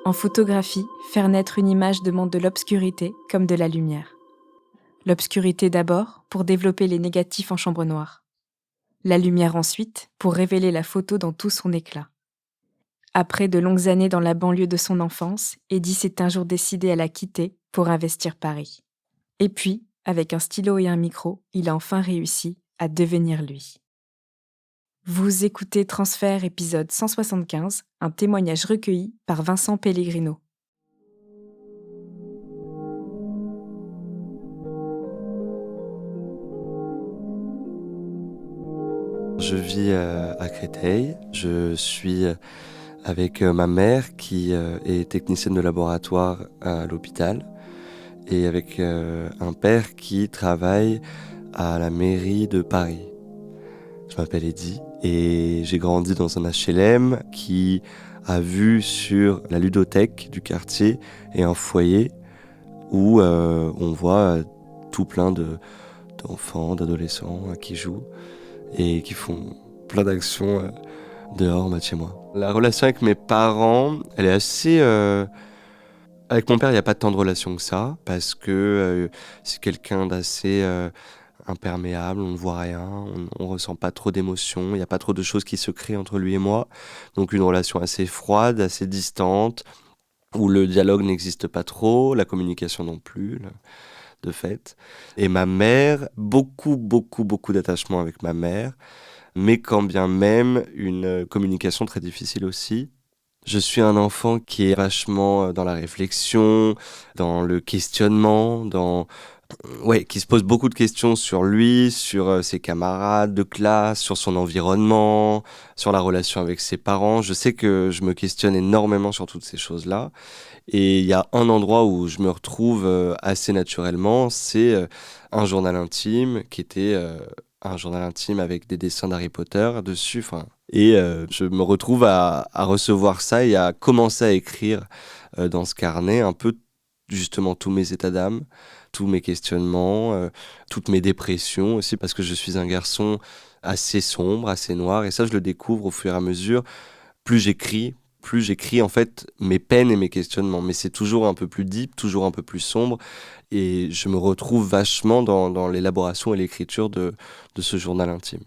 En photographie, faire naître une image demande de l'obscurité comme de la lumière. L'obscurité d'abord, pour développer les négatifs en chambre noire. La lumière ensuite, pour révéler la photo dans tout son éclat. Après de longues années dans la banlieue de son enfance, Eddy s'est un jour décidé à la quitter pour investir Paris. Et puis, avec un stylo et un micro, il a enfin réussi à devenir lui. Vous écoutez Transfert épisode 175, un témoignage recueilli par Vincent Pellegrino. Je vis à Créteil. Je suis avec ma mère qui est technicienne de laboratoire à l'hôpital et avec un père qui travaille à la mairie de Paris. Je m'appelle Eddy et j'ai grandi dans un HLM qui a vue sur la ludothèque du quartier et un foyer où on voit tout plein d'enfants, d'adolescents qui jouent et qui font plein d'actions dehors, de chez moi. La relation avec mes parents, elle est assez... Avec mon père, il n'y a pas tant de relation que ça, parce que c'est quelqu'un d'assez imperméable, on ne voit rien, on ne ressent pas trop d'émotions, il n'y a pas trop de choses qui se créent entre lui et moi. Donc une relation assez froide, assez distante, où le dialogue n'existe pas trop, la communication non plus, de fait. Et ma mère, beaucoup d'attachement avec ma mère, mais quand bien même une communication très difficile aussi. Je suis un enfant qui est vachement dans la réflexion, dans le questionnement, qui se pose beaucoup de questions sur lui, sur ses camarades de classe, sur son environnement, sur la relation avec ses parents. Je sais que je me questionne énormément sur toutes ces choses-là. Et il y a un endroit où je me retrouve assez naturellement, c'est un journal intime qui était un journal intime avec des dessins d'Harry Potter dessus. Et je me retrouve à recevoir ça et à commencer à écrire dans ce carnet un peu justement tous mes états d'âme, tous mes questionnements, toutes mes dépressions aussi, parce que je suis un garçon assez sombre, assez noir. Et ça, je le découvre au fur et à mesure. Plus j'écris en fait mes peines et mes questionnements, mais c'est toujours un peu plus deep, toujours un peu plus sombre, et je me retrouve vachement dans l'élaboration et l'écriture de ce journal intime.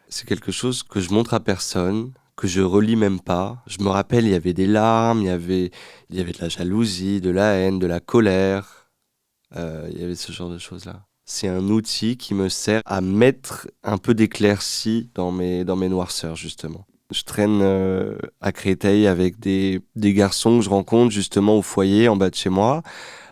C'est quelque chose que je montre à personne, que je relis même pas. Je me rappelle, il y avait des larmes, il y avait de la jalousie, de la haine, de la colère, il y avait ce genre de choses-là. C'est un outil qui me sert à mettre un peu d'éclaircie dans mes noirceurs, justement. Je traîne à Créteil avec des garçons que je rencontre justement au foyer en bas de chez moi,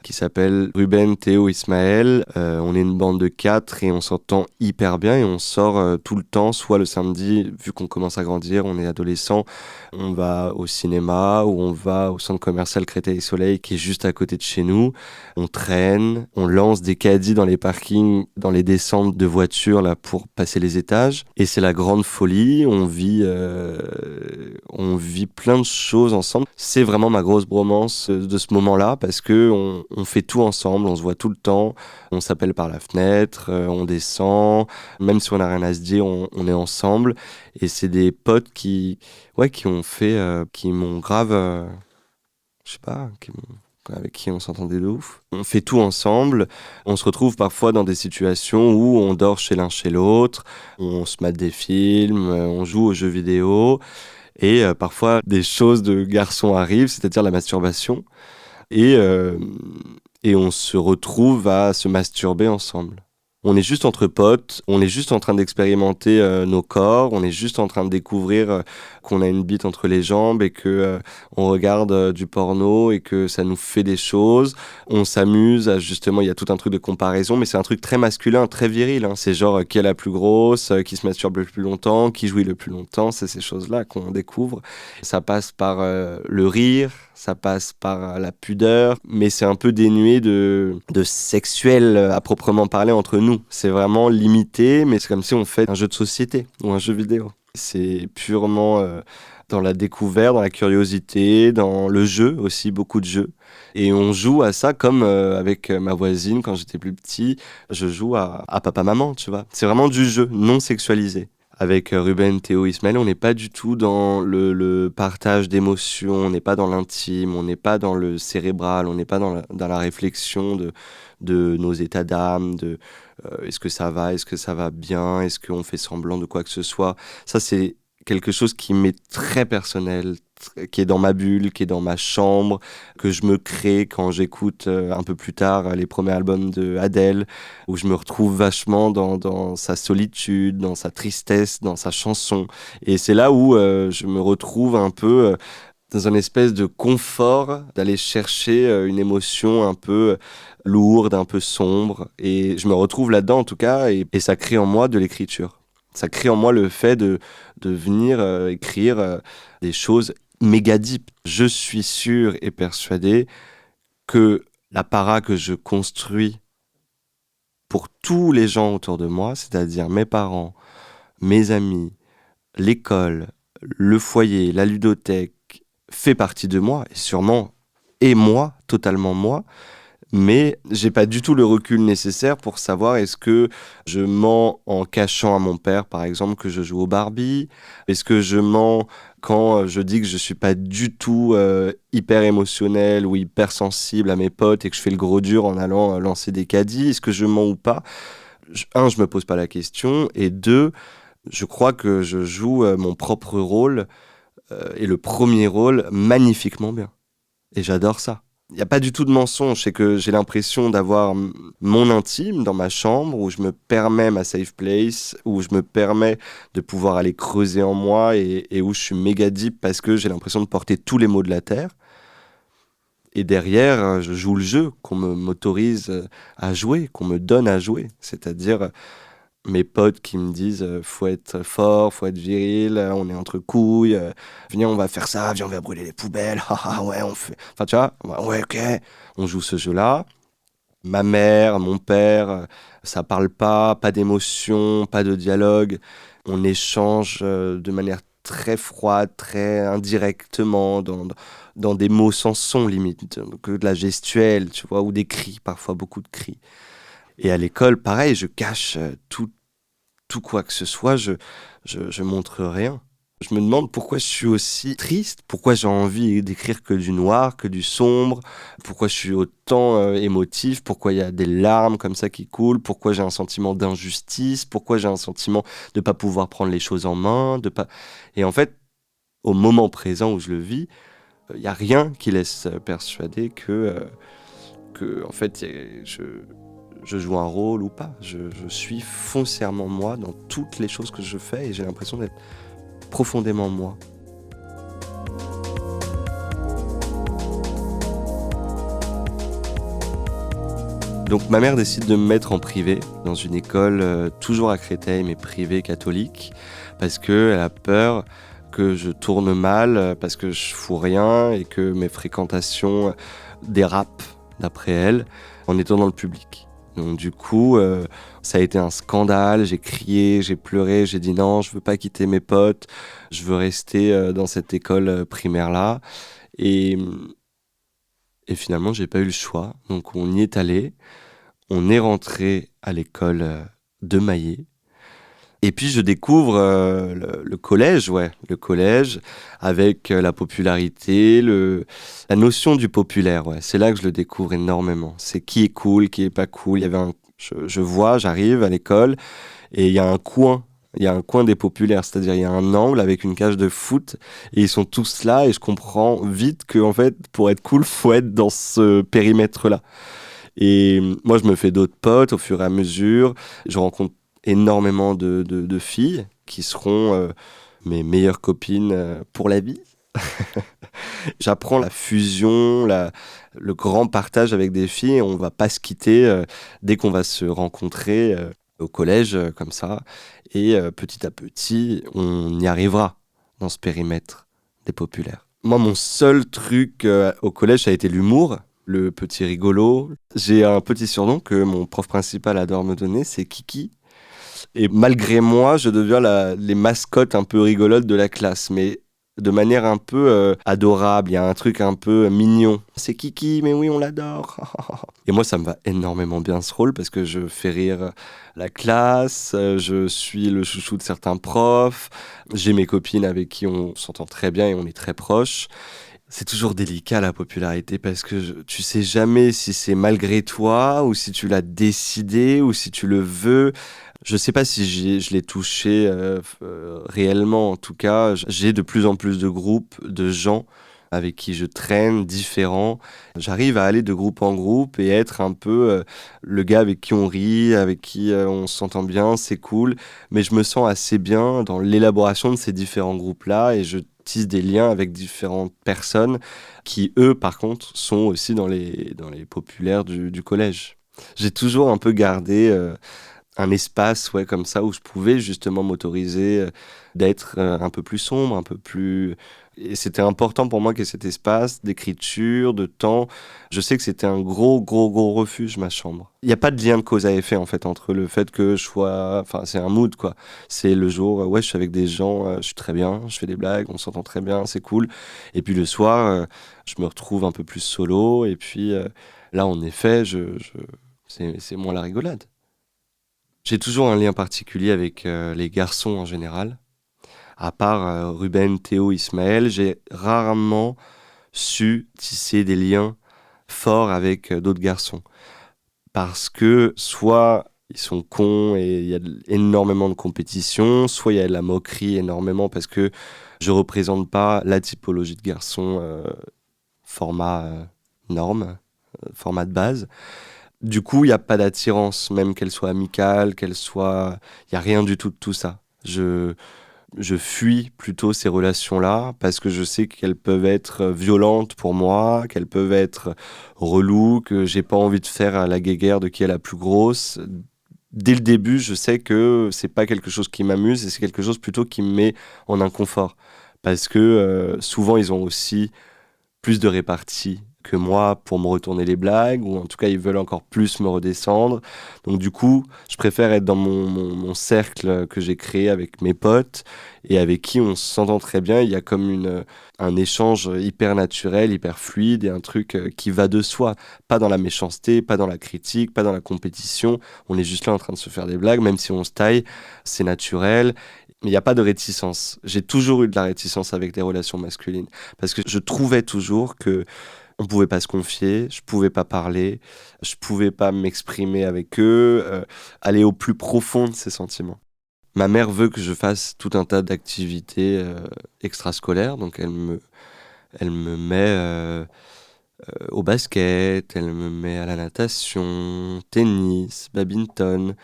qui s'appellent Ruben, Théo, Ismaël. On est une bande de 4 et on s'entend hyper bien et on sort tout le temps, soit le samedi, vu qu'on commence à grandir, on est adolescent, on va au cinéma ou on va au centre commercial Créteil Soleil qui est juste à côté de chez nous. On traîne, on lance des caddies dans les parkings, dans les descentes de voitures là pour passer les étages. Et c'est la grande folie, on vit plein de choses ensemble. C'est vraiment ma grosse bromance de ce moment-là parce que on fait tout ensemble, on se voit tout le temps, on s'appelle par la fenêtre, on descend, même si on n'a rien à se dire, on est ensemble. Et c'est des potes qui m'ont grave, je sais pas, avec qui on s'entendait de ouf. On fait tout ensemble, on se retrouve parfois dans des situations où on dort chez l'un chez l'autre, on se mate des films, on joue aux jeux vidéo, et parfois des choses de garçons arrivent, c'est-à-dire la masturbation, et, euh, et on se retrouve à se masturber ensemble. On est juste entre potes, on est juste en train d'expérimenter nos corps, on est juste en train de découvrir qu'on a une bite entre les jambes et que on regarde du porno et que ça nous fait des choses. On s'amuse à, justement, il y a tout un truc de comparaison, mais c'est un truc très masculin, très viril. C'est genre qui est la plus grosse, qui se masturbe le plus longtemps, qui jouit le plus longtemps, c'est ces choses-là qu'on découvre. Ça passe par le rire, ça passe par la pudeur, mais c'est un peu dénué de sexuel à proprement parler entre nous. C'est vraiment limité, mais c'est comme si on fait un jeu de société ou un jeu vidéo. C'est purement dans la découverte, dans la curiosité, dans le jeu aussi, beaucoup de jeux. Et on joue à ça comme avec ma voisine quand j'étais plus petit. Je joue à papa-maman, tu vois. C'est vraiment du jeu non sexualisé. avec Ruben, Théo, Ismaël, on n'est pas du tout dans le partage d'émotions, on n'est pas dans l'intime, on n'est pas dans le cérébral, on n'est pas dans la réflexion de nos états d'âme, de est-ce que ça va bien, est-ce qu'on fait semblant de quoi que ce soit. Ça, c'est quelque chose qui m'est très personnel, qui est dans ma bulle, qui est dans ma chambre, que je me crée quand j'écoute un peu plus tard les premiers albums de Adele, où je me retrouve vachement dans sa solitude, dans sa tristesse, dans sa chanson. Et c'est là où je me retrouve un peu dans une espèce de confort d'aller chercher une émotion un peu lourde, un peu sombre. Et je me retrouve là-dedans en tout cas, et ça crée en moi de l'écriture. Ça crée en moi le fait de venir écrire des choses méga deep. Je suis sûr et persuadé que la para que je construis pour tous les gens autour de moi, c'est-à-dire mes parents, mes amis, l'école, le foyer, la ludothèque, fait partie de moi, et sûrement, et moi, totalement moi, mais j'ai pas du tout le recul nécessaire pour savoir est-ce que je mens en cachant à mon père, par exemple, que je joue au Barbie? Est-ce que je mens quand je dis que je suis pas du tout hyper émotionnel ou hyper sensible à mes potes et que je fais le gros dur en allant lancer des caddies? Est-ce que je mens ou pas? Un, je me pose pas la question, et deux, je crois que je joue mon propre rôle et le premier rôle magnifiquement bien. Et j'adore ça. Il n'y a pas du tout de mensonge, c'est que j'ai l'impression d'avoir mon intime dans ma chambre, où je me permets ma safe place, où je me permets de pouvoir aller creuser en moi, et où je suis méga deep parce que j'ai l'impression de porter tous les maux de la terre. Et derrière, je joue le jeu qu'on m'autorise à jouer, qu'on me donne à jouer. C'est-à-dire mes potes qui me disent faut être fort, faut être viril, on est entre couilles, viens on va faire ça, viens on va brûler les poubelles, haha ouais on fait, enfin tu vois, ouais ok, on joue ce jeu-là. Ma mère, mon père, ça parle pas d'émotion, pas de dialogue, on échange de manière très froide, très indirectement, dans des mots sans son limite, donc de la gestuelle, tu vois, ou des cris, parfois beaucoup de cris. Et à l'école, pareil, je cache tout quoi que ce soit, je montre rien. Je me demande pourquoi je suis aussi triste, pourquoi j'ai envie d'écrire que du noir, que du sombre, pourquoi je suis autant émotif, pourquoi il y a des larmes comme ça qui coulent, pourquoi j'ai un sentiment d'injustice, pourquoi j'ai un sentiment de pas pouvoir prendre les choses en main, de pas... Et en fait, au moment présent où je le vis, il y a rien qui laisse persuader que en fait, je joue un rôle ou pas. Je suis foncièrement moi dans toutes les choses que je fais, et j'ai l'impression d'être profondément moi. Donc ma mère décide de me mettre en privé dans une école toujours à Créteil, mais privée catholique, parce qu'elle a peur que je tourne mal, parce que je fous rien et que mes fréquentations dérapent, d'après elle, en étant dans le public. Donc du coup, ça a été un scandale, j'ai crié, j'ai pleuré, j'ai dit non, je veux pas quitter mes potes, je veux rester dans cette école primaire-là. Et, et finalement, j'ai pas eu le choix, donc on y est allé, on est rentré à l'école de Maillé. Et puis je découvre le collège, ouais, le collège, avec la popularité, la notion du populaire, ouais. C'est là que je le découvre énormément. C'est qui est cool, qui est pas cool. Il y avait j'arrive à l'école, et il y a un coin des populaires, c'est-à-dire il y a un angle avec une cage de foot, et ils sont tous là, et je comprends vite que en fait, pour être cool, faut être dans ce périmètre-là. Et moi, je me fais d'autres potes au fur et à mesure. Je rencontre énormément de filles qui seront mes meilleures copines pour la vie. J'apprends la fusion, le grand partage avec des filles, et on va pas se quitter dès qu'on va se rencontrer au collège, comme ça. Et petit à petit, on y arrivera dans ce périmètre des populaires. Moi, mon seul truc au collège, ça a été l'humour. Le petit rigolo. J'ai un petit surnom que mon prof principal adore me donner, c'est Kiki. Et malgré moi, je deviens les mascottes un peu rigolotes de la classe. Mais de manière un peu adorable. Il y a un truc un peu mignon. C'est Kiki, mais oui, on l'adore. Et moi, ça me va énormément bien ce rôle parce que je fais rire la classe, je suis le chouchou de certains profs, j'ai mes copines avec qui on s'entend très bien et on est très proches. C'est toujours délicat la popularité parce que tu sais jamais si c'est malgré toi ou si tu l'as décidé ou si tu le veux. Je sais pas si je l'ai touché réellement. En tout cas, j'ai de plus en plus de groupes de gens avec qui je traîne, différents. J'arrive à aller de groupe en groupe et être un peu le gars avec qui on rit, avec qui on s'entend bien, c'est cool. Mais je me sens assez bien dans l'élaboration de ces différents groupes-là et je tisse des liens avec différentes personnes qui, eux, par contre, sont aussi dans les populaires du collège. J'ai toujours un peu gardé un espace ouais, comme ça où je pouvais justement m'autoriser d'être un peu plus sombre, un peu plus... Et c'était important pour moi qu'il y ait cet espace d'écriture, de temps. Je sais que c'était un gros refuge, ma chambre. Il n'y a pas de lien de cause à effet, en fait, entre le fait que je sois... Enfin, c'est un mood, quoi. C'est le jour, ouais, je suis avec des gens, je suis très bien, je fais des blagues, on s'entend très bien, c'est cool. Et puis le soir, je me retrouve un peu plus solo. Et puis là, en effet, c'est moins la rigolade. J'ai toujours un lien particulier avec les garçons en général. À part Ruben, Théo, Ismaël, j'ai rarement su tisser des liens forts avec d'autres garçons. Parce que soit ils sont cons et il y a énormément de compétition, soit il y a de la moquerie énormément parce que je représente pas la typologie de garçon format norme, format de base. Du coup, il n'y a pas d'attirance, même qu'elle soit amicale, qu'elle soit... Il n'y a rien du tout de tout ça. Je fuis plutôt ces relations-là parce que je sais qu'elles peuvent être violentes pour moi, qu'elles peuvent être reloues, que j'ai pas envie de faire la guéguerre de qui est la plus grosse. Dès le début, je sais que c'est pas quelque chose qui m'amuse et c'est quelque chose plutôt qui me met en inconfort. Parce que souvent, ils ont aussi plus de répartie que moi pour me retourner les blagues, ou en tout cas ils veulent encore plus me redescendre. Donc du coup, je préfère être dans mon cercle que j'ai créé avec mes potes et avec qui on s'entend très bien. Il y a comme un échange hyper naturel, hyper fluide et un truc qui va de soi. Pas dans la méchanceté, pas dans la critique, pas dans la compétition. On est juste là en train de se faire des blagues, même si on se taille, c'est naturel. Mais il n'y a pas de réticence. J'ai toujours eu de la réticence avec les relations masculines. Parce que je trouvais toujours que on pouvait pas se confier, je pouvais pas parler, je pouvais pas m'exprimer avec eux, aller au plus profond de ses sentiments. Ma mère veut que je fasse tout un tas d'activités extrascolaires, donc elle me met au basket, elle me met à la natation, tennis, badminton.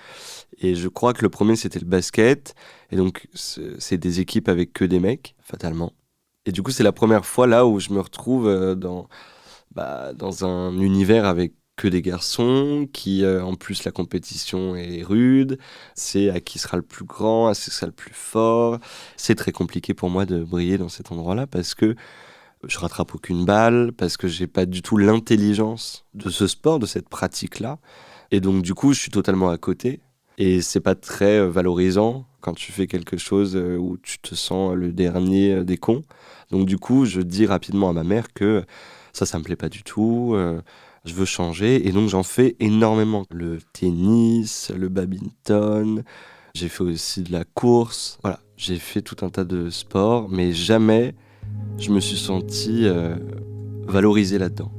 Et je crois que le premier c'était le basket, et donc c'est des équipes avec que des mecs, fatalement. Et du coup, c'est la première fois là où je me retrouve dans un univers avec que des garçons, qui en plus la compétition est rude, c'est à qui sera le plus grand, à qui sera le plus fort. C'est très compliqué pour moi de briller dans cet endroit-là parce que je rattrape aucune balle, parce que j'ai pas du tout l'intelligence de ce sport, de cette pratique-là. Et donc du coup, je suis totalement à côté. Et c'est pas très valorisant quand tu fais quelque chose où tu te sens le dernier des cons. Donc du coup, je dis rapidement à ma mère que ça me plaît pas du tout. Je veux changer. Et donc j'en fais énormément. Le tennis, le badminton. J'ai fait aussi de la course. Voilà, j'ai fait tout un tas de sports, mais jamais je me suis senti valorisé là-dedans.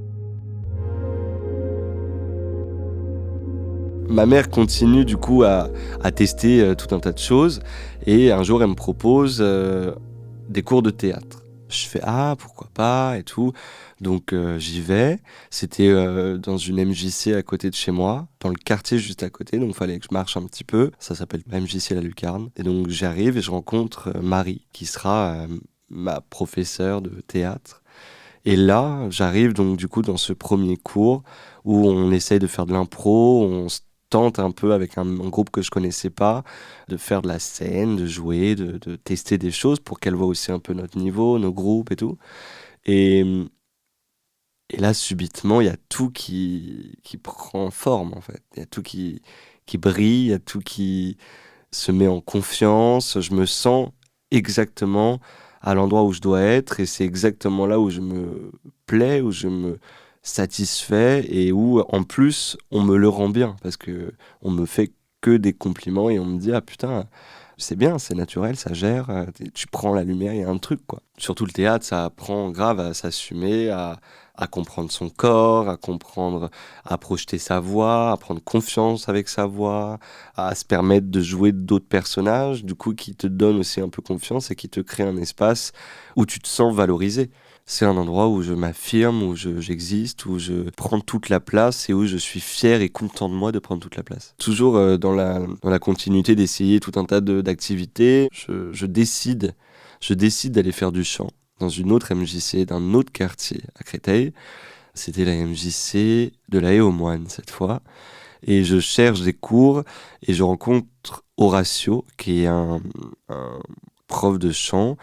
Ma mère continue du coup à tester tout un tas de choses et un jour elle me propose des cours de théâtre. Je fais ah pourquoi pas et tout, donc j'y vais. C'était dans une MJC à côté de chez moi, dans le quartier juste à côté, donc il fallait que je marche un petit peu. Ça s'appelle MJC La Lucarne et donc j'arrive et je rencontre Marie qui sera ma professeure de théâtre. Et là, j'arrive donc du coup dans ce premier cours où on essaye de faire de l'impro, on se tente un peu avec un groupe que je connaissais pas, de faire de la scène, de jouer, de tester des choses pour qu'elle voit aussi un peu notre niveau, nos groupes et tout. Et, et là, subitement, il y a tout qui prend forme en fait. Il y a tout qui brille, il y a tout qui se met en confiance. Je me sens exactement à l'endroit où je dois être et c'est exactement là où je me plais, où je me satisfais et où en plus on me le rend bien parce que on me fait que des compliments et on me dit ah putain c'est bien, c'est naturel, ça gère, tu prends la lumière, il y a un truc quoi. Surtout le théâtre, ça apprend grave à s'assumer, à comprendre son corps, à comprendre, à projeter sa voix, à prendre confiance avec sa voix, à se permettre de jouer d'autres personnages, du coup qui te donnent aussi un peu confiance et qui te créent un espace où tu te sens valorisé. C'est un endroit où je m'affirme, où j'existe, où je prends toute la place et où je suis fier et content de moi de prendre toute la place. Toujours dans la continuité d'essayer tout un tas d'activités, je décide d'aller faire du chant dans une autre MJC d'un autre quartier à Créteil. C'était la MJC de la Haie aux Moines cette fois. Et je cherche des cours et je rencontre Horatio, qui est un prof de chant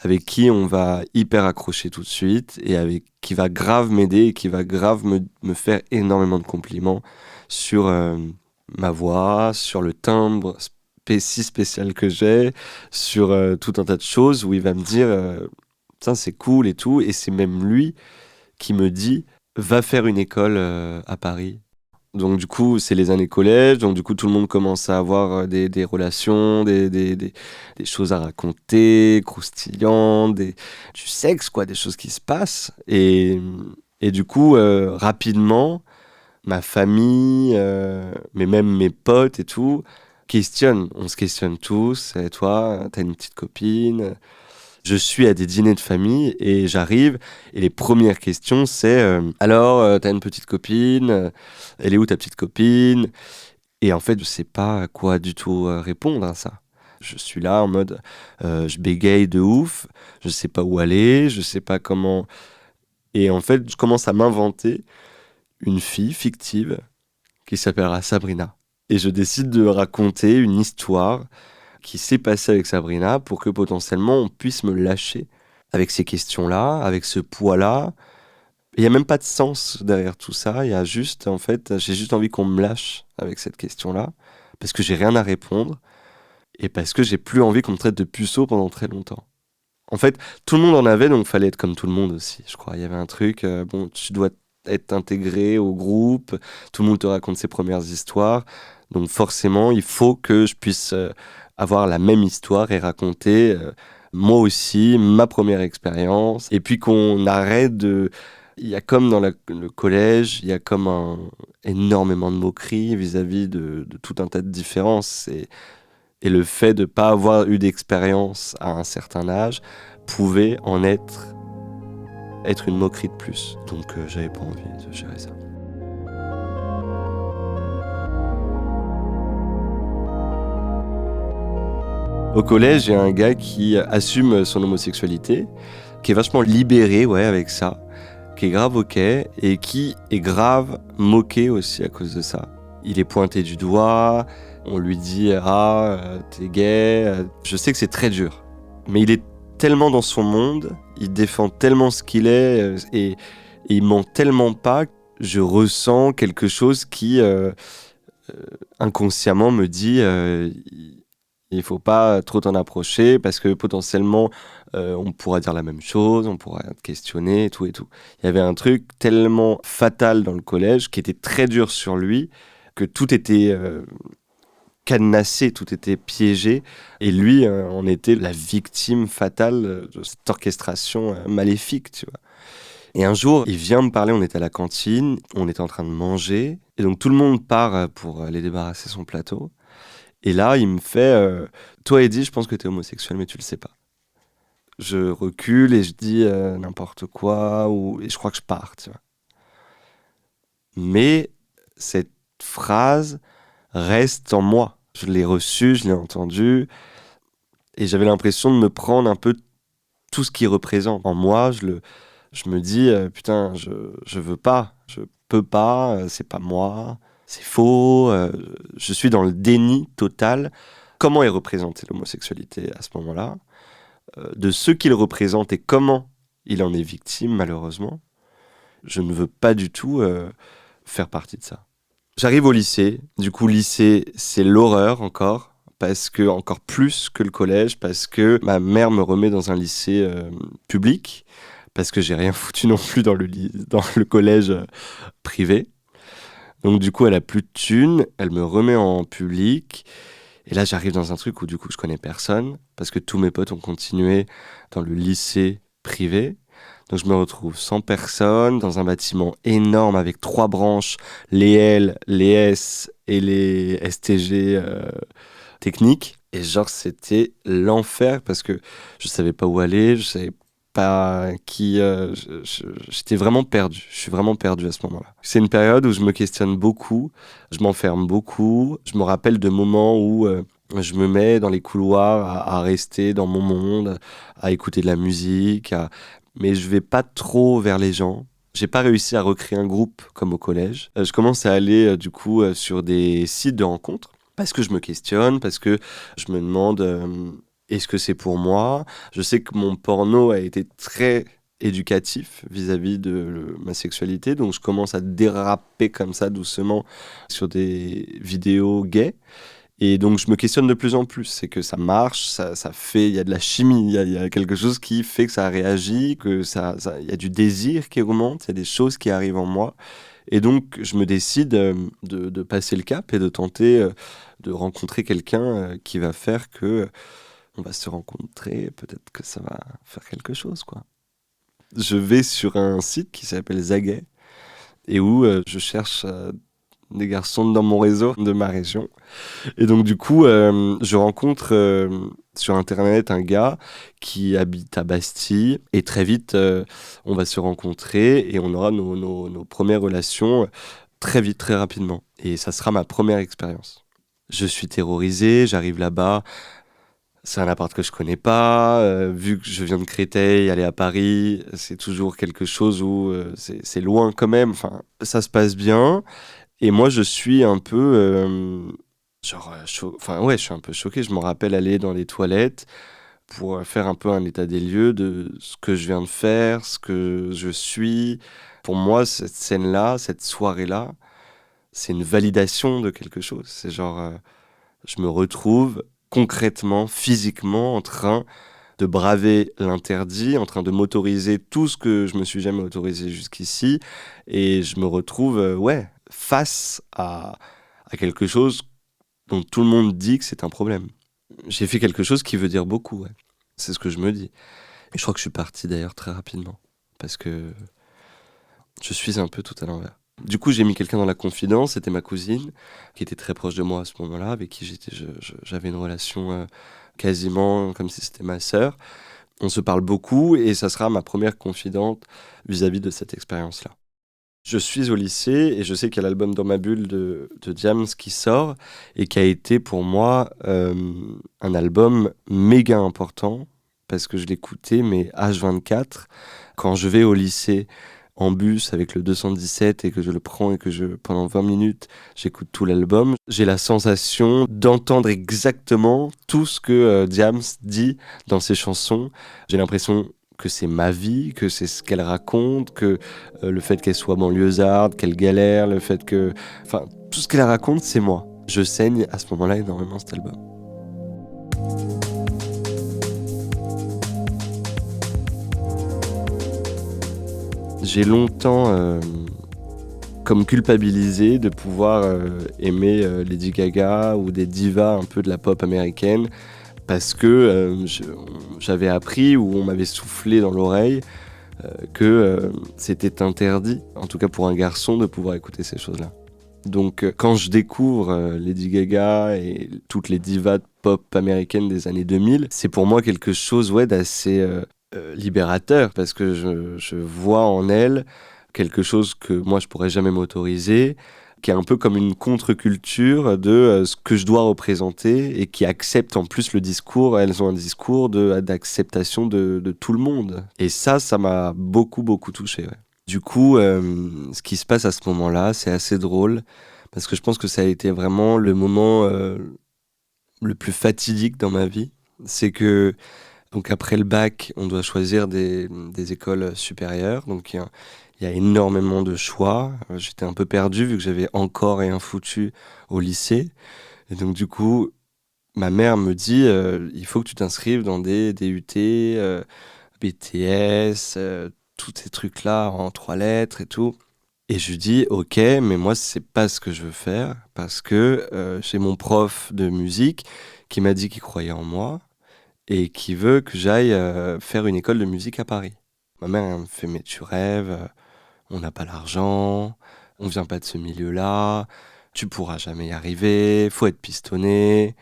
avec qui on va hyper accrocher tout de suite et avec qui va grave m'aider et qui va grave me faire énormément de compliments sur ma voix, sur le timbre si spécial que j'ai, sur tout un tas de choses où il va me dire ça c'est cool et tout et c'est même lui qui me dit va faire une école à Paris. Donc du coup, c'est les années collège, donc du coup, tout le monde commence à avoir des relations, des choses à raconter, croustillantes, du sexe, quoi, des choses qui se passent. Et du coup, rapidement, ma famille, mais même mes potes et tout, questionnent. On se questionne tous. Et toi, t'as une petite copine? Je suis à des dîners de famille et j'arrive et les premières questions c'est alors t'as une petite copine, elle est où ta petite copine? Et en fait je sais pas à quoi du tout répondre à ça. Je suis là en mode je bégaye de ouf, je sais pas où aller, je sais pas comment et en fait je commence à m'inventer une fille fictive qui s'appellera Sabrina et je décide de raconter une histoire qui s'est passé avec Sabrina pour que potentiellement on puisse me lâcher avec ces questions-là, avec ce poids-là. Il n'y a même pas de sens derrière tout ça. Il y a juste, en fait, j'ai juste envie qu'on me lâche avec cette question-là parce que j'ai rien à répondre et parce que j'ai plus envie qu'on me traite de puceau pendant très longtemps. En fait, tout le monde en avait, donc fallait être comme tout le monde aussi, je crois. Il y avait un truc, bon, tu dois être intégré au groupe, tout le monde te raconte ses premières histoires, donc forcément, il faut que je puisse avoir la même histoire et raconter moi aussi ma première expérience, et puis qu'on arrête de... Il y a comme dans le collège, il y a comme énormément de moqueries vis-à-vis de tout un tas de différences. Et le fait de ne pas avoir eu d'expérience à un certain âge pouvait en être une moquerie de plus. Donc j'avais pas envie de gérer ça. Au collège, il y a un gars qui assume son homosexualité, qui est vachement libéré avec ça, qui est grave ok et qui est grave moqué aussi à cause de ça. Il est pointé du doigt, on lui dit t'es gay. Je sais que c'est très dur, mais il est tellement dans son monde, il défend tellement ce qu'il est et il ment tellement pas. Je ressens quelque chose qui inconsciemment me dit il faut pas trop t'en approcher parce que potentiellement on pourra dire la même chose, on pourra te questionner et tout et tout. Il y avait un truc tellement fatal dans le collège qui était très dur sur lui que tout était cadenassé, tout était piégé et lui en était la victime fatale de cette orchestration maléfique, tu vois. Et un jour, il vient me parler, on était à la cantine, on était en train de manger et donc tout le monde part pour aller débarrasser son plateau. Et là, il me fait toi, Eddie, je pense que t'es homosexuel, mais tu le sais pas. Je recule et je dis n'importe quoi, et je crois que je pars, tu vois. Mais cette phrase reste en moi. Je l'ai reçue, je l'ai entendue, et j'avais l'impression de me prendre un peu tout ce qu'il représente. En moi, je me dis putain, je veux pas, je peux pas, c'est pas moi, c'est faux, je suis dans le déni total. Comment est représentée l'homosexualité à ce moment-là, de ce qu'il représente et comment il en est victime, malheureusement. Je ne veux pas du tout faire partie de ça. J'arrive au lycée. Du coup, lycée, c'est l'horreur encore, parce que, encore plus que le collège, parce que ma mère me remet dans un lycée public, parce que j'ai rien foutu non plus dans dans le collège privé. Donc du coup, elle a plus de thunes, elle me remet en public. Et là, j'arrive dans un truc où du coup, je connais personne, parce que tous mes potes ont continué dans le lycée privé. Donc je me retrouve sans personne, dans un bâtiment énorme avec 3 branches, les L, les S et les STG techniques. Et genre, c'était l'enfer, parce que je savais pas où aller, je savais pas qui... j'étais vraiment perdu, je suis vraiment perdu à ce moment-là. C'est une période où je me questionne beaucoup, je m'enferme beaucoup, je me rappelle de moments où je me mets dans les couloirs à rester dans mon monde, à écouter de la musique, mais je vais pas trop vers les gens. J'ai pas réussi à recréer un groupe comme au collège. Je commence à aller du coup sur des sites de rencontres, parce que je me questionne, parce que je me demande est-ce que c'est pour moi. Je sais que mon porno a été très éducatif vis-à-vis de ma sexualité, donc je commence à déraper comme ça doucement sur des vidéos gays. Et donc je me questionne de plus en plus, c'est que ça marche, ça fait, il y a de la chimie, il y a quelque chose qui fait que ça réagit, il y a du désir qui augmente, il y a des choses qui arrivent en moi. Et donc je me décide de passer le cap et de tenter de rencontrer quelqu'un qui va faire que on va se rencontrer, peut-être que ça va faire quelque chose, quoi. Je vais sur un site qui s'appelle Zaguet et où je cherche des garçons dans mon réseau de ma région. Et donc du coup, je rencontre sur Internet un gars qui habite à Bastille et très vite, on va se rencontrer et on aura nos premières relations très vite, très rapidement. Et ça sera ma première expérience. Je suis terrorisé, j'arrive là-bas. C'est un appart que je connais pas. Vu que je viens de Créteil, aller à Paris, c'est toujours quelque chose où c'est loin quand même. Enfin, ça se passe bien. Et moi, je suis un peu enfin ouais, je suis un peu choqué. Je me rappelle aller dans les toilettes pour faire un peu un état des lieux de ce que je viens de faire, ce que je suis. Pour moi, cette scène-là, cette soirée-là, c'est une validation de quelque chose. C'est genre, je me retrouve concrètement, physiquement, en train de braver l'interdit, en train de m'autoriser tout ce que je me suis jamais autorisé jusqu'ici, et je me retrouve, face à quelque chose dont tout le monde dit que c'est un problème. J'ai fait quelque chose qui veut dire beaucoup, ouais. C'est ce que je me dis. Et je crois que je suis parti d'ailleurs très rapidement, parce que je suis un peu tout à l'envers. Du coup, j'ai mis quelqu'un dans la confidence, c'était ma cousine, qui était très proche de moi à ce moment-là, avec qui j'avais une relation quasiment comme si c'était ma sœur. On se parle beaucoup et ça sera ma première confidente vis-à-vis de cette expérience-là. Je suis au lycée et je sais qu'il y a l'album Dans ma bulle de Diams qui sort et qui a été pour moi un album méga important parce que je l'écoutais mais H24 quand je vais au lycée en bus avec le 217 et que je le prends et que pendant 20 minutes, j'écoute tout l'album. J'ai la sensation d'entendre exactement tout ce que Diams dit dans ses chansons. J'ai l'impression que c'est ma vie, que c'est ce qu'elle raconte, que le fait qu'elle soit banlieusarde, qu'elle galère, le fait que... Enfin, tout ce qu'elle raconte, c'est moi. Je saigne à ce moment-là énormément cet album. J'ai longtemps comme culpabilisé de pouvoir aimer Lady Gaga ou des divas un peu de la pop américaine parce que j'avais appris ou on m'avait soufflé dans l'oreille que c'était interdit, en tout cas pour un garçon, de pouvoir écouter ces choses-là. Donc quand je découvre Lady Gaga et toutes les divas de pop américaines des années 2000, c'est pour moi quelque chose d'assez libérateur parce que je vois en elle quelque chose que moi je pourrais jamais m'autoriser, qui est un peu comme une contre-culture de ce que je dois représenter et qui accepte en plus le discours. Elles ont un discours d'acceptation de tout le monde. Et ça m'a beaucoup, beaucoup touché. Ouais. Du coup, ce qui se passe à ce moment-là, c'est assez drôle parce que je pense que ça a été vraiment le moment le plus fatidique dans ma vie. C'est que donc après le bac, on doit choisir des écoles supérieures. Donc il y a énormément de choix. J'étais un peu perdu vu que j'avais encore rien foutu au lycée. Et donc du coup, ma mère me dit il faut que tu t'inscrives dans des DUT, BTS, tous ces trucs-là en 3 lettres et tout. Et je lui dis ok, mais moi c'est pas ce que je veux faire parce que j'ai mon prof de musique qui m'a dit qu'il croyait en moi et qui veut que j'aille faire une école de musique à Paris. Ma mère elle me fait mais tu rêves, on n'a pas l'argent, on vient pas de ce milieu-là, tu pourras jamais y arriver, faut être pistonné.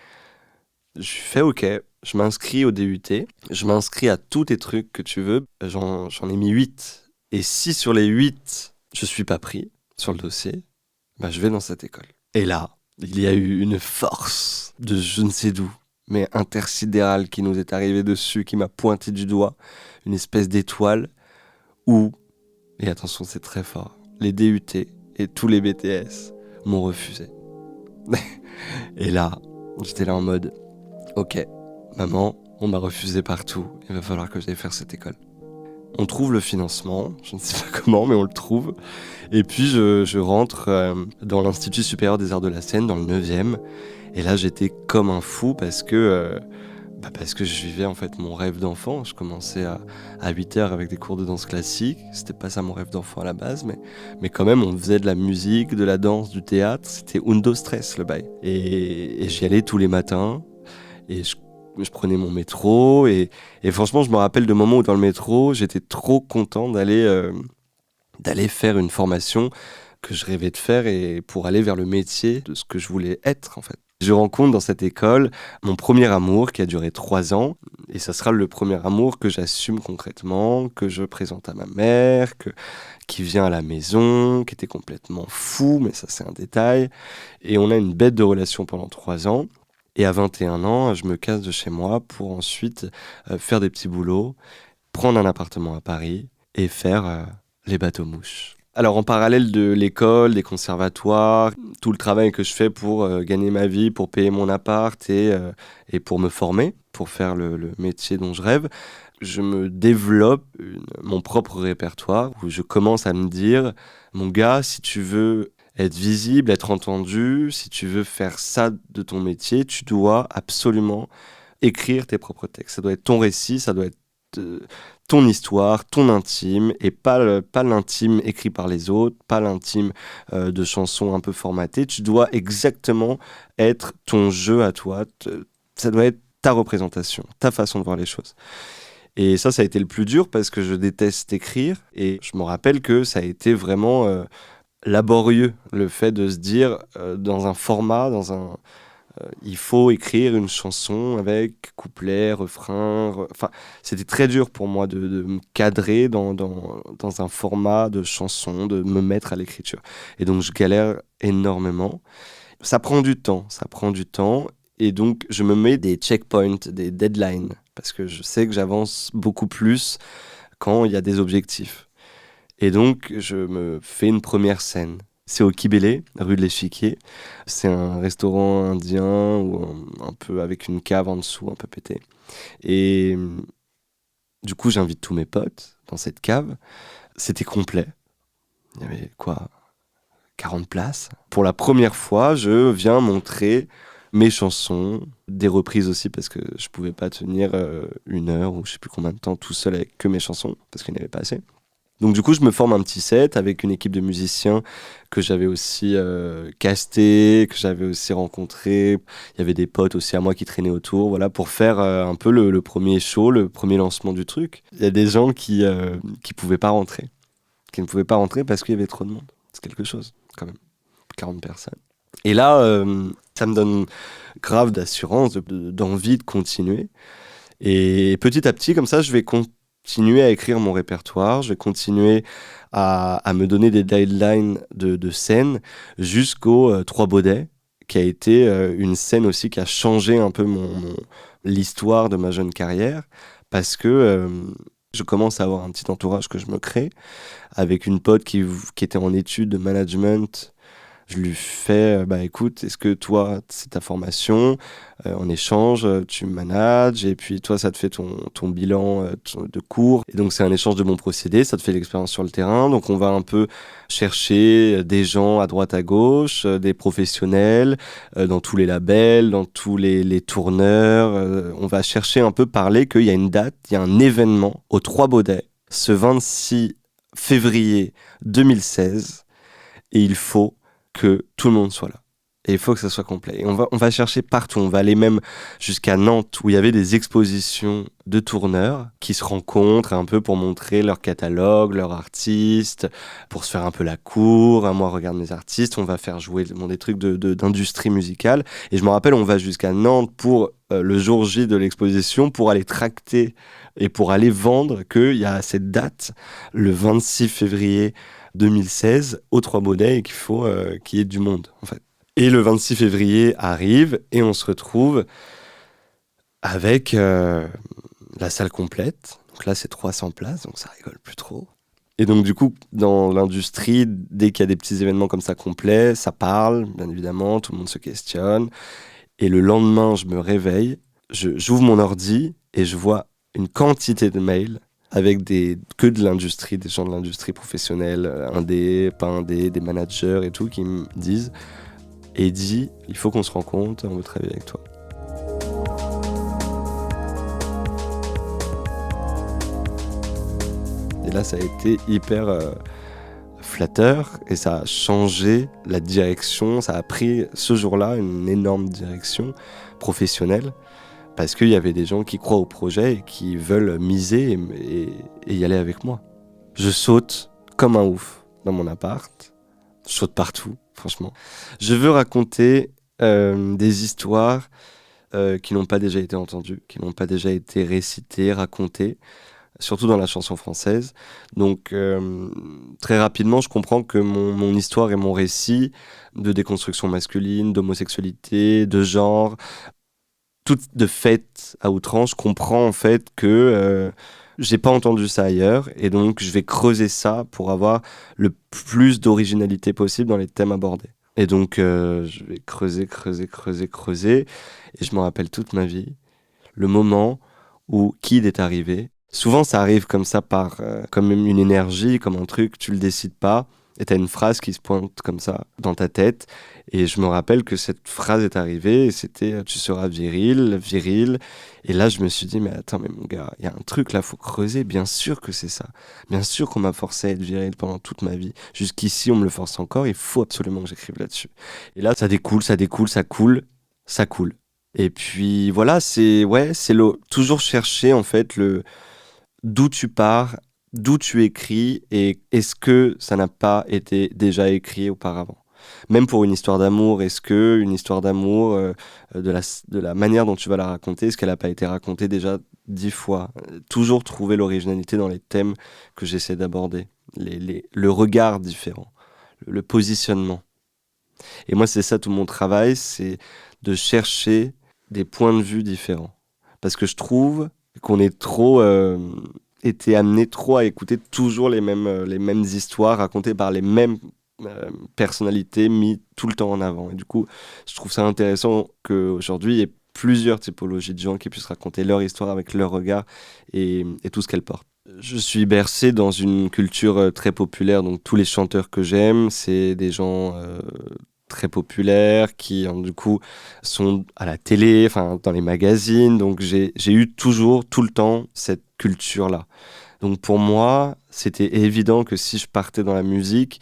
Je fais ok, je m'inscris au DUT, je m'inscris à tous tes trucs que tu veux, j'en ai mis 8. Et si sur les 8, je suis pas pris sur le dossier, bah je vais dans cette école. Et là, il y a eu une force de je ne sais d'où, mais intersidérale qui nous est arrivée dessus, qui m'a pointé du doigt, une espèce d'étoile où, et attention c'est très fort, les DUT et tous les BTS m'ont refusé. Et là, j'étais là en mode ok, maman, on m'a refusé partout, il va falloir que j'aille faire cette école. On trouve le financement, je ne sais pas comment, mais on le trouve. Et puis je rentre dans l'Institut supérieur des arts de la scène, dans le 9e. Et là, j'étais comme un fou parce que je vivais en fait mon rêve d'enfant. Je commençais à 8h avec des cours de danse classique. C'était pas ça mon rêve d'enfant à la base, mais quand même, on faisait de la musique, de la danse, du théâtre. C'était undo stress le bail. Et j'y allais tous les matins. Et je prenais mon métro. Et franchement, je me rappelle de moments où dans le métro, j'étais trop content d'aller faire une formation que je rêvais de faire et pour aller vers le métier de ce que je voulais être en fait. Je rencontre dans cette école mon premier amour qui a duré 3 ans et ça sera le premier amour que j'assume concrètement, que je présente à ma mère, qui vient à la maison, qui était complètement fou, mais ça c'est un détail. Et on a une bête de relation pendant 3 ans. Et à 21 ans, je me casse de chez moi pour ensuite faire des petits boulots, prendre un appartement à Paris et faire les bateaux-mouches. Alors en parallèle de l'école, des conservatoires, tout le travail que je fais pour gagner ma vie, pour payer mon appart et pour me former, pour faire le métier dont je rêve, je me développe mon propre répertoire où je commence à me dire, mon gars, si tu veux être visible, être entendu, si tu veux faire ça de ton métier, tu dois absolument écrire tes propres textes. Ça doit être ton récit, ça doit être ton histoire, ton intime, et pas l'intime écrit par les autres, pas l'intime de chansons un peu formatées. Tu dois exactement être ton jeu à toi. Ça doit être ta représentation, ta façon de voir les choses. Et ça a été le plus dur parce que je déteste écrire. Et je me rappelle que ça a été vraiment laborieux, le fait de se dire dans un format, il faut écrire une chanson avec couplet, refrain. Enfin, c'était très dur pour moi de me cadrer dans un format de chanson, de me mettre à l'écriture. Et donc, je galère énormément. Ça prend du temps. Et donc, je me mets des checkpoints, des deadlines, parce que je sais que j'avance beaucoup plus quand il y a des objectifs. Et donc, je me fais une première scène. C'est au Kibélé, rue de l'Échiquier. C'est un restaurant indien ou un peu avec une cave en dessous, un peu pété. Et du coup, j'invite tous mes potes dans cette cave. C'était complet. Il y avait 40 places. Pour la première fois, je viens montrer mes chansons, des reprises aussi parce que je pouvais pas tenir 1 heure ou je sais plus combien de temps tout seul avec que mes chansons parce qu'il n'y en avait pas assez. Donc du coup, je me forme un petit set avec une équipe de musiciens que j'avais aussi casté, que j'avais aussi rencontré. Il y avait des potes aussi à moi qui traînaient autour, voilà, pour faire un peu le premier show, le premier lancement du truc. Il y a des gens qui pouvaient pas rentrer, qui ne pouvaient pas rentrer parce qu'il y avait trop de monde. C'est quelque chose, quand même. 40 personnes. Et là, ça me donne grave d'assurance, d'envie de continuer. Et petit à petit, comme ça, je vais continuer à écrire mon répertoire, je vais continuer à me donner des deadlines de scène jusqu'au 3 Baudets, qui a été une scène aussi qui a changé un peu l'histoire de ma jeune carrière, parce que je commence à avoir un petit entourage que je me crée, avec une pote qui était en études de management, Je lui fais, écoute, est-ce que toi, c'est ta formation, en échange, tu manages, et puis toi, ça te fait ton bilan de cours. Et donc, c'est un échange de bons procédés, ça te fait l'expérience sur le terrain. Donc, on va un peu chercher des gens à droite, à gauche, des professionnels, dans tous les labels, dans tous les tourneurs. On va chercher un peu parler qu'il y a une date, il y a un événement aux Trois Baudets, ce 26 février 2016, et il faut que tout le monde soit là. Et il faut que ça soit complet. Et on va chercher partout. On va aller même jusqu'à Nantes, où il y avait des expositions de tourneurs qui se rencontrent un peu pour montrer leur catalogue, leurs artistes, pour se faire un peu la cour. Moi, regarde mes artistes. On va faire jouer des trucs d'industrie musicale. Et je me rappelle, on va jusqu'à Nantes pour le jour J de l'exposition, pour aller tracter et pour aller vendre qu'il y a cette date, le 26 février 2016 aux Trois Baudets, et qu'il faut qu'il y ait du monde, en fait. Et le 26 février arrive et on se retrouve avec la salle complète. Donc là, c'est 300 places, donc ça rigole plus trop. Et donc, du coup, dans l'industrie, dès qu'il y a des petits événements comme ça complets, ça parle, bien évidemment, tout le monde se questionne. Et le lendemain, je me réveille, j'ouvre mon ordi et je vois une quantité de mails avec que de l'industrie, des gens de l'industrie professionnelle, indé, pas indé, des managers et tout, qui me disent « Eddy, il faut qu'on se rencontre, on veut travailler avec toi ». Et là, ça a été hyper flatteur et ça a changé la direction. Ça a pris ce jour-là une énorme direction professionnelle parce qu'il y avait des gens qui croient au projet et qui veulent miser et y aller avec moi. Je saute comme un ouf dans mon appart. Je saute partout, franchement. Je veux raconter des histoires qui n'ont pas déjà été entendues, qui n'ont pas déjà été récitées, racontées, surtout dans la chanson française. Donc, très rapidement, je comprends que mon histoire et mon récit de déconstruction masculine, d'homosexualité, de genre, tout de fait à outrance, je comprends en fait que j'ai pas entendu ça ailleurs, et donc je vais creuser ça pour avoir le plus d'originalité possible dans les thèmes abordés. Et donc, je vais creuser, et je me rappelle toute ma vie, le moment où Kid est arrivé. Souvent, ça arrive comme ça, comme une énergie, comme un truc, tu le décides pas, et t'as une phrase qui se pointe comme ça dans ta tête. Et je me rappelle que cette phrase est arrivée, et c'était « tu seras viril ». Et là, je me suis dit « mais attends, mais mon gars, il y a un truc là, faut creuser, bien sûr que c'est ça. Bien sûr qu'on m'a forcé à être viril pendant toute ma vie. Jusqu'ici, on me le force encore, il faut absolument que j'écrive là-dessus ». Et là, ça découle, ça coule. Et puis voilà, toujours chercher en fait d'où tu pars, d'où tu écris, et est-ce que ça n'a pas été déjà écrit auparavant. Même pour une histoire d'amour, est-ce que une histoire d'amour, de la manière dont tu vas la raconter, est-ce qu'elle n'a pas été racontée déjà 10 fois. Toujours trouver l'originalité dans les thèmes que j'essaie d'aborder, le regard différent, le positionnement. Et moi, c'est ça tout mon travail, c'est de chercher des points de vue différents. Parce que je trouve qu'on est trop été amené trop à écouter toujours les mêmes histoires racontées par les mêmes personnalités mises tout le temps en avant. Et du coup, je trouve ça intéressant qu'aujourd'hui, il y ait plusieurs typologies de gens qui puissent raconter leur histoire avec leur regard et tout ce qu'elle porte. Je suis bercé dans une culture très populaire, donc tous les chanteurs que j'aime, c'est des gens très populaires qui, du coup, sont à la télé, enfin dans les magazines. Donc j'ai eu toujours, tout le temps, cette culture-là. Donc pour moi, c'était évident que si je partais dans la musique,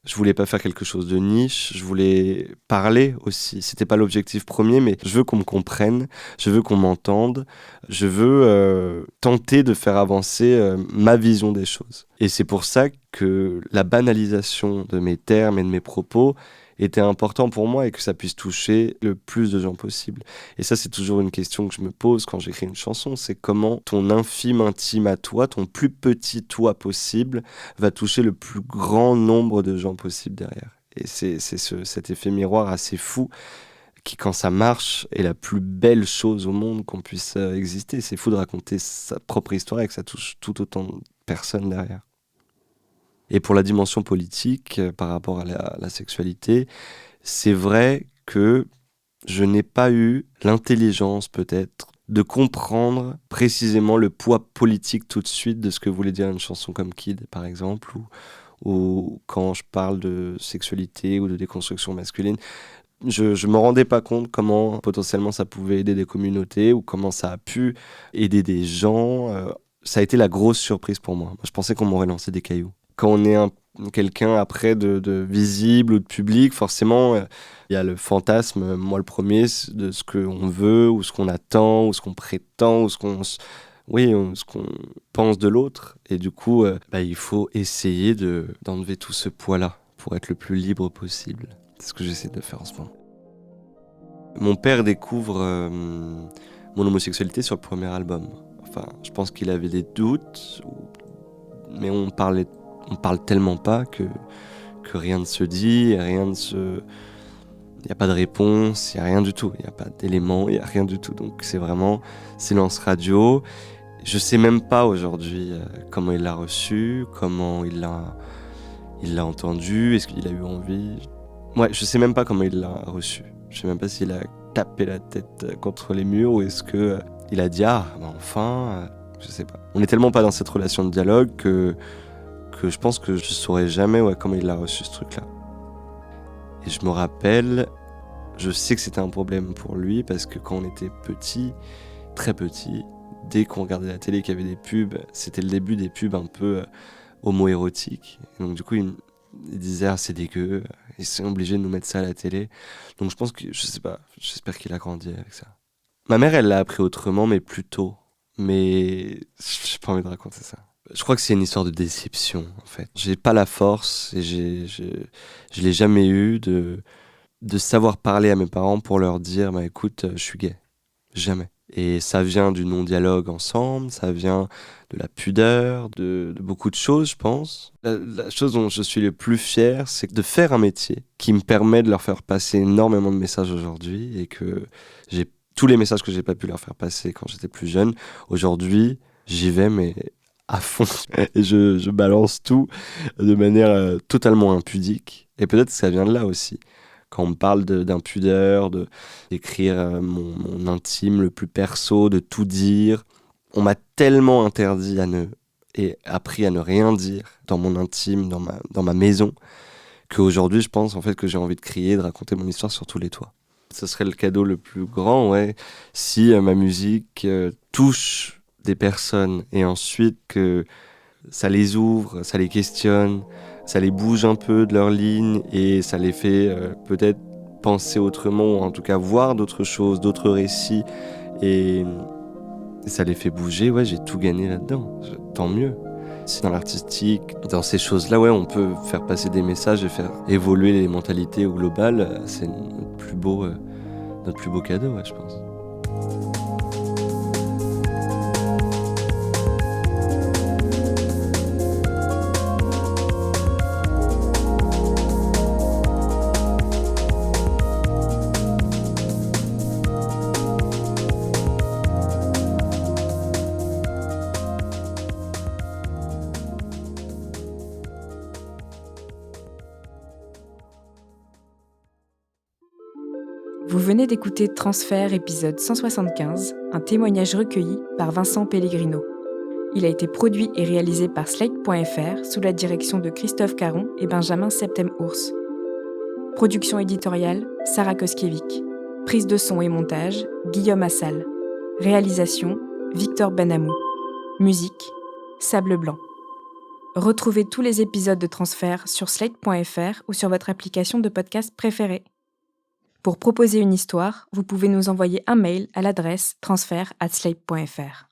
je voulais pas faire quelque chose de niche, je voulais parler aussi. C'était pas l'objectif premier, mais je veux qu'on me comprenne, je veux qu'on m'entende, je veux tenter de faire avancer ma vision des choses. Et c'est pour ça que la banalisation de mes termes et de mes propos était important pour moi et que ça puisse toucher le plus de gens possible. Et ça, c'est toujours une question que je me pose quand j'écris une chanson, c'est comment ton infime intime à toi, ton plus petit toi possible, va toucher le plus grand nombre de gens possible derrière. Et c'est cet effet miroir assez fou qui, quand ça marche, est la plus belle chose au monde qu'on puisse exister. C'est fou de raconter sa propre histoire et que ça touche tout autant de personnes derrière. Et pour la dimension politique, par rapport à la sexualité, c'est vrai que je n'ai pas eu l'intelligence peut-être de comprendre précisément le poids politique tout de suite de ce que voulait dire une chanson comme Kid, par exemple, ou quand je parle de sexualité ou de déconstruction masculine. Je me rendais pas compte comment potentiellement ça pouvait aider des communautés ou comment ça a pu aider des gens. Ça a été la grosse surprise pour moi. Je pensais qu'on m'aurait lancé des cailloux. Quand on est quelqu'un après de visible ou de public, forcément, il y a le fantasme, moi le premier, de ce qu'on veut ou ce qu'on attend ou ce qu'on prétend ou ce qu'on pense de l'autre. Et du coup, il faut essayer d'enlever tout ce poids-là pour être le plus libre possible. C'est ce que j'essaie de faire en ce moment. Mon père découvre mon homosexualité sur le premier album. Enfin, je pense qu'il avait des doutes, mais on parle tellement pas que rien ne se dit, il n'y a pas de réponse, il n'y a rien du tout, il n'y a pas d'éléments, il n'y a rien du tout. Donc c'est vraiment silence radio. Je sais même pas aujourd'hui comment il l'a reçu, comment il l'a entendu, est-ce qu'il a eu envie. Ouais, je sais même pas comment il l'a reçu. Je sais même pas s'il a tapé la tête contre les murs ou est-ce que il a dit enfin, je sais pas. On est tellement pas dans cette relation de dialogue que je pense que je saurais jamais comment il a reçu ce truc-là. Et je me rappelle, je sais que c'était un problème pour lui parce que quand on était petit, très petit, dès qu'on regardait la télé qu'il y avait des pubs, c'était le début des pubs un peu homo-érotiques. Et donc du coup, il disait c'est dégueu, ils sont obligés de nous mettre ça à la télé. Donc je pense que, je sais pas, j'espère qu'il a grandi avec ça. Ma mère, elle l'a appris autrement, mais plus tôt. Mais j'ai pas envie de raconter ça. Je crois que c'est une histoire de déception, en fait. J'ai pas la force, et je l'ai jamais eu, de savoir parler à mes parents pour leur dire, écoute, je suis gay. Jamais. Et ça vient du non-dialogue ensemble, ça vient de la pudeur, de beaucoup de choses, je pense. La chose dont je suis le plus fier, c'est de faire un métier qui me permet de leur faire passer énormément de messages aujourd'hui et que j'ai tous les messages que j'ai pas pu leur faire passer quand j'étais plus jeune. Aujourd'hui, j'y vais, mais à fond. Et je balance tout de manière totalement impudique. Et peut-être que ça vient de là aussi. Quand on me parle d'impudeur, d'écrire mon intime le plus perso, de tout dire, on m'a tellement interdit et appris à ne rien dire dans mon intime, dans ma maison, qu'aujourd'hui, je pense en fait que j'ai envie de crier, de raconter mon histoire sur tous les toits. Ce serait le cadeau le plus grand, si ma musique touche des personnes et ensuite que ça les ouvre, ça les questionne, ça les bouge un peu de leur ligne et ça les fait peut-être penser autrement ou en tout cas voir d'autres choses, d'autres récits et ça les fait bouger. J'ai tout gagné là-dedans, tant mieux. Si dans l'artistique, dans ces choses-là, on peut faire passer des messages et faire évoluer les mentalités au global, c'est notre plus beau cadeau, je pense. Vous venez d'écouter Transfert, épisode 175, un témoignage recueilli par Vincent Pellegrino. Il a été produit et réalisé par Slate.fr sous la direction de Christophe Caron et Benjamin Septem-Ours. Production éditoriale, Sarah Koskiewicz. Prise de son et montage, Guillaume Assal. Réalisation, Victor Benamou. Musique, Sable Blanc. Retrouvez tous les épisodes de Transfert sur Slate.fr ou sur votre application de podcast préférée. Pour proposer une histoire, vous pouvez nous envoyer un mail à l'adresse transfert@slate.fr.